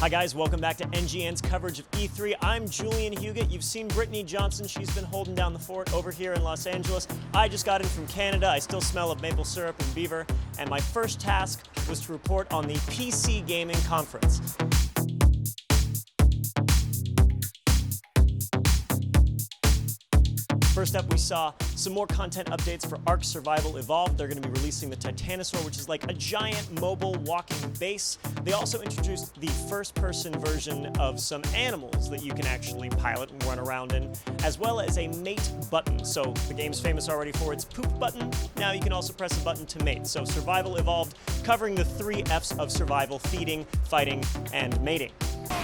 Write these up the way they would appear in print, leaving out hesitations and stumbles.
Hi guys, welcome back to NGN's coverage of E3. I'm Julian Huguet. You've seen Brittany Johnson. She's been holding down the fort over here in Los Angeles. I just got in from Canada. I still smell of maple syrup and beaver. And my first task was to report on the PC gaming conference. First up, we saw some more content updates for ARK Survival Evolved. They're going to be releasing the Titanosaur, which is like a giant mobile walking base. They also introduced the first-person version of some animals that you can actually pilot and run around in, as well as a mate button. So the game's famous already for its poop button. Now you can also press a button to mate. So Survival Evolved, covering the 3 F's of survival: feeding, fighting, and mating.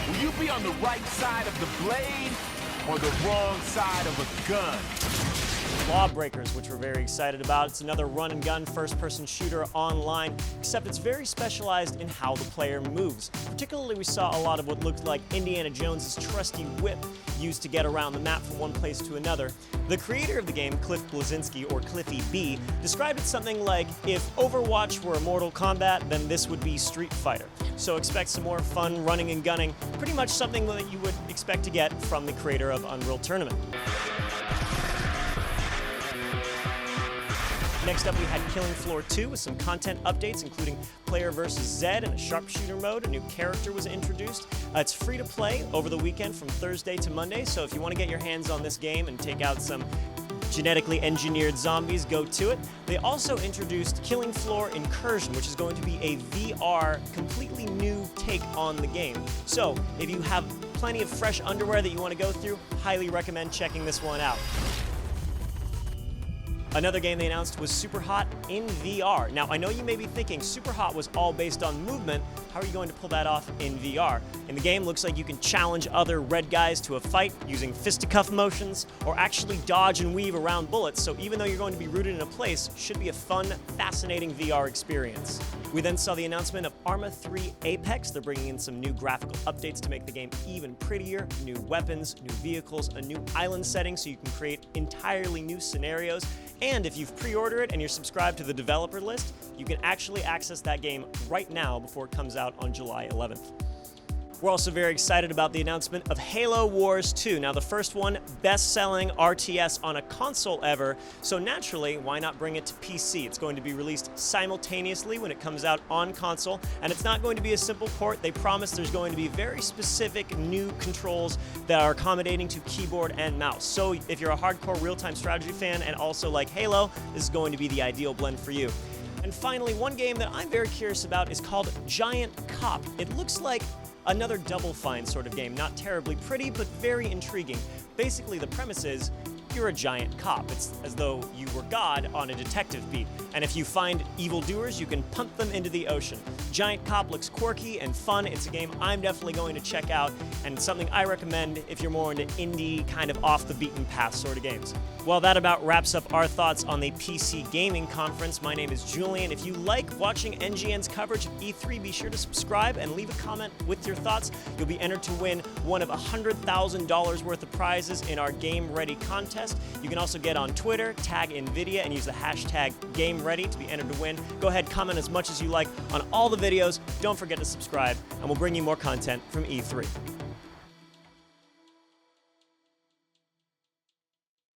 Will you be on the right side of the blade or the wrong side of a gun? Lawbreakers, which we're very excited about. It's another run-and-gun first-person shooter online, except it's very specialized in how the player moves. Particularly, we saw a lot of what looked like Indiana Jones's trusty whip used to get around the map from one place to another. The creator of the game, Cliff Bleszinski, or Cliffy B, described it something like, if Overwatch were Mortal Kombat, then this would be Street Fighter. So expect some more fun running and gunning, pretty much something that you would expect to get from the creator of Unreal Tournament. Next up, we had Killing Floor 2 with some content updates, including player versus Zed and a sharpshooter mode. A new character was introduced. It's free to play over the weekend from Thursday to Monday, so if you want to get your hands on this game and take out some genetically engineered zombies, go to it. They also introduced Killing Floor Incursion, which is going to be a VR, completely new take on the game. So if you have plenty of fresh underwear that you want to go through, highly recommend checking this one out. Another game they announced was Superhot in VR. Now, I know you may be thinking Superhot was all based on movement. How are you going to pull that off in VR? In the game, looks like you can challenge other red guys to a fight using fisticuff motions, or actually dodge and weave around bullets. So even though you're going to be rooted in a place, should be a fun, fascinating VR experience. We then saw the announcement of Arma 3 Apex. They're bringing in some new graphical updates to make the game even prettier, new weapons, new vehicles, a new island setting so you can create entirely new scenarios. And if you've pre-ordered it and you're subscribed to the developer list, you can actually access that game right now before it comes out on July 11th. We're also very excited about the announcement of Halo Wars 2. Now, the first one, best-selling RTS on a console ever, so naturally, why not bring it to PC? It's going to be released simultaneously when it comes out on console, and it's not going to be a simple port. They promise there's going to be very specific new controls that are accommodating to keyboard and mouse. So if you're a hardcore real-time strategy fan and also like Halo, this is going to be the ideal blend for you. And finally, one game that I'm very curious about is called Giant Cop. It looks like another Double Fine sort of game, not terribly pretty, but very intriguing. Basically, the premise is you're a giant cop. It's as though you were God on a detective beat. And if you find evildoers, you can punt them into the ocean. Giant Cop looks quirky and fun. It's a game I'm definitely going to check out, and something I recommend if you're more into indie, kind of off-the-beaten-path sort of games. Well, that about wraps up our thoughts on the PC Gaming Conference. My name is Julian. If you like watching NGN's coverage of E3, be sure to subscribe and leave a comment with your thoughts. You'll be entered to win one of $100,000 worth of prizes in our Game Ready contest. You can also get on Twitter, tag NVIDIA, and use the hashtag GameReady to be entered to win. Go ahead, comment as much as you like on all the videos. Don't forget to subscribe, and we'll bring you more content from E3.